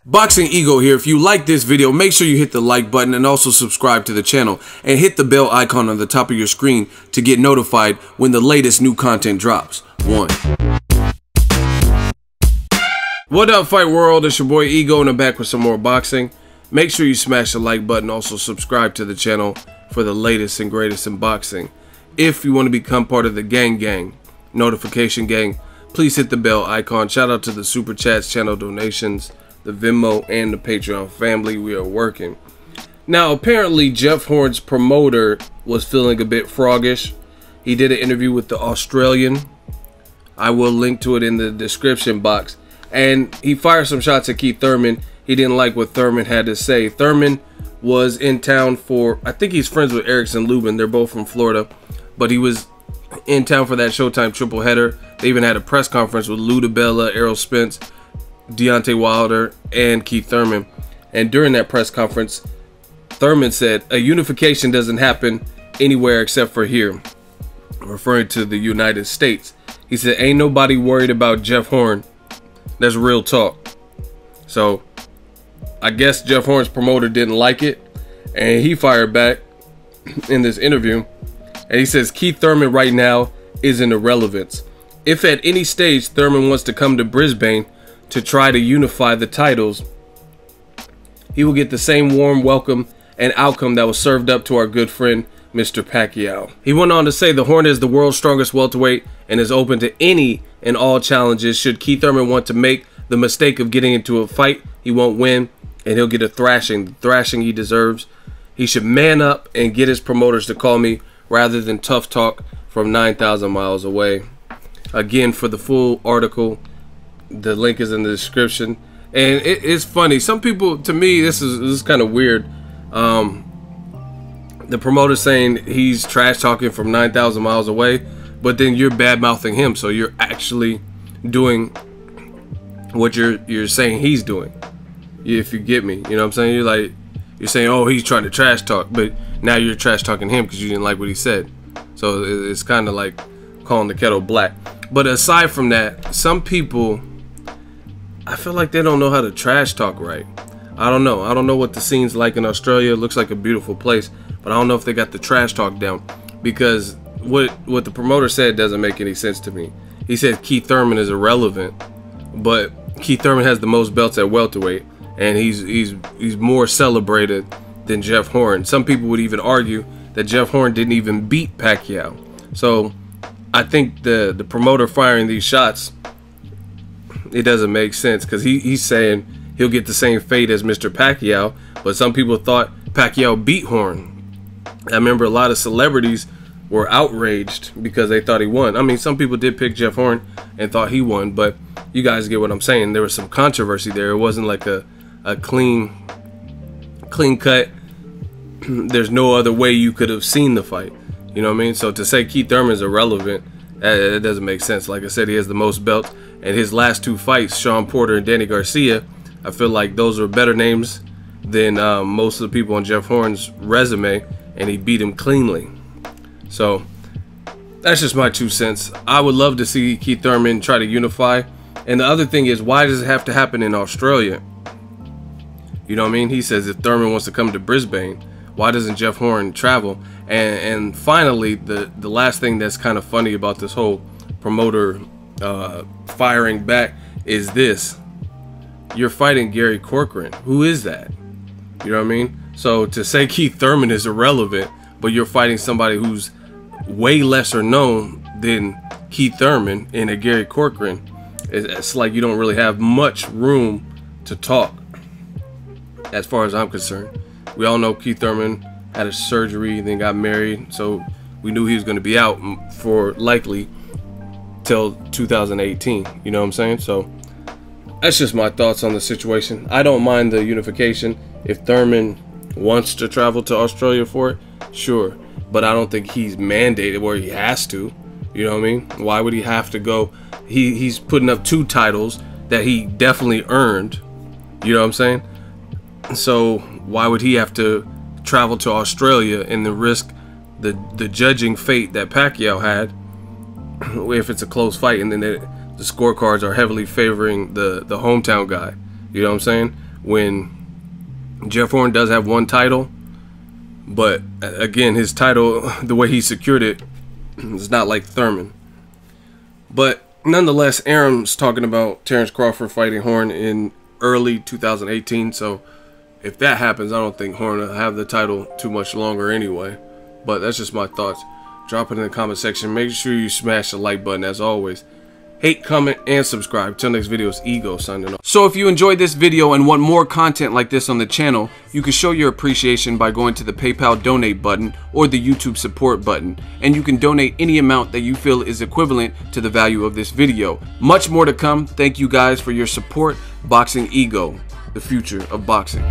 Boxingego here. If you like this video, make sure you hit the like button and also subscribe to the channel and hit the bell icon on the top of your screen to get notified when the latest new content drops. What up, fight world? It's your boy Ego and I'm back with some more boxing. Make sure you smash the like button, also subscribe to the channel for the latest and greatest in boxing. If you want to become part of the gang notification gang, please hit the bell icon. Shout out to the super chats, channel donations, the Venmo, and the Patreon family. We are working. Now, apparently Jeff Horn's promoter was feeling a bit froggish. He did an interview with the Australian. I will link to it in the description box. And he fired some shots at Keith Thurman. He didn't like what Thurman had to say. Thurman was in town for, I think he's friends with Erickson Lubin. They're both from Florida. But he was in town for that Showtime triple header. They even had a press conference with Lou DiBella, Errol Spence, Deontay Wilder, and Keith Thurman. And during that press conference, Thurman said, "A unification doesn't happen anywhere except for here," referring to the United States. He said, "Ain't nobody worried about Jeff Horn." That's real talk. So I guess Jeff Horn's promoter didn't like it, and he fired back in this interview. And he says, "Keith Thurman right now is an irrelevance. If at any stage Thurman wants to come to Brisbane to try to unify the titles, he will get the same warm welcome and outcome that was served up to our good friend Mr. Pacquiao." He went on to say the Horn is the world's strongest welterweight and is open to any and all challenges. Should Keith Thurman want to make the mistake of getting into a fight, he won't win and he'll get a thrashing, the thrashing he deserves. He should man up and get his promoters to call me rather than tough talk from 9,000 miles away. Again, for the full article, the link is in the description. And it's funny. Some people, to me, this is kind of weird. The promoter saying he's trash talking from 9,000 miles away, but then you're bad mouthing him. So you're actually doing what you're saying he's doing. If you get me, you know what I'm saying? You're saying, oh, he's trying to trash talk, but now you're trash talking him because you didn't like what he said. So it's kind of like calling the kettle black. But aside from that, some people, I feel like they don't know how to trash talk right. I don't know. I don't know what the scene's like in Australia. It looks like a beautiful place, but I don't know if they got the trash talk down, because what the promoter said doesn't make any sense to me. He said Keith Thurman is irrelevant, but Keith Thurman has the most belts at welterweight, and he's more celebrated than Jeff Horn. Some people would even argue that Jeff Horn didn't even beat Pacquiao. So I think the promoter firing these shots, it doesn't make sense, because he's saying he'll get the same fate as Mr. Pacquiao, but some people thought Pacquiao beat Horn. I remember a lot of celebrities were outraged because they thought he won. I mean, some people did pick Jeff Horn and thought he won, but you guys get what I'm saying. There was some controversy there. It wasn't like a clean cut. There's no other way you could have seen the fight. You know what I mean? So to say Keith Thurman's irrelevant, it doesn't make sense. Like I said, he has the most belts, and his last two fights, Sean Porter and Danny Garcia, I feel like those are better names than most of the people on Jeff Horn's resume, and he beat him cleanly. So that's just my 2 cents. I would love to see Keith Thurman try to unify. And the other thing is, why does it have to happen in Australia? You know what I mean? He says if Thurman wants to come to Brisbane, why doesn't Jeff Horn travel? And finally, the last thing that's kind of funny about this whole promoter firing back is this. You're fighting Gary Corcoran. Who is that? You know what I mean? So to say Keith Thurman is irrelevant, but you're fighting somebody who's way lesser known than Keith Thurman and a Gary Corcoran, it's like you don't really have much room to talk, as far as I'm concerned. We all know Keith Thurman had a surgery, then got married, so we knew he was going to be out for likely till 2018. You know what I'm saying? So that's just my thoughts on the situation. I don't mind the unification. If Thurman wants to travel to Australia for it, sure, but I don't think he's mandated where he has to. You know what I mean? Why would he have to go? He's putting up 2 titles that he definitely earned. You know what I'm saying? So why would he have to travel to Australia and then risk the judging fate that Pacquiao had if it's a close fight, and then the scorecards are heavily favoring the hometown guy? You know what I'm saying? when Jeff Horn does have one title, but again, his title, the way he secured it, is not like Thurman. But nonetheless, Aram's talking about Terrence Crawford fighting Horn in early 2018. So if that happens, I don't think Horn will have the title too much longer anyway. But that's just my thoughts. Drop it in the comment section. Make sure you smash the like button as always. Hate, comment, and subscribe. Till next video, it's Ego signing off. So if you enjoyed this video and want more content like this on the channel, you can show your appreciation by going to the PayPal donate button or the YouTube support button. And you can donate any amount that you feel is equivalent to the value of this video. Much more to come. Thank you guys for your support. Boxingego, the future of boxing.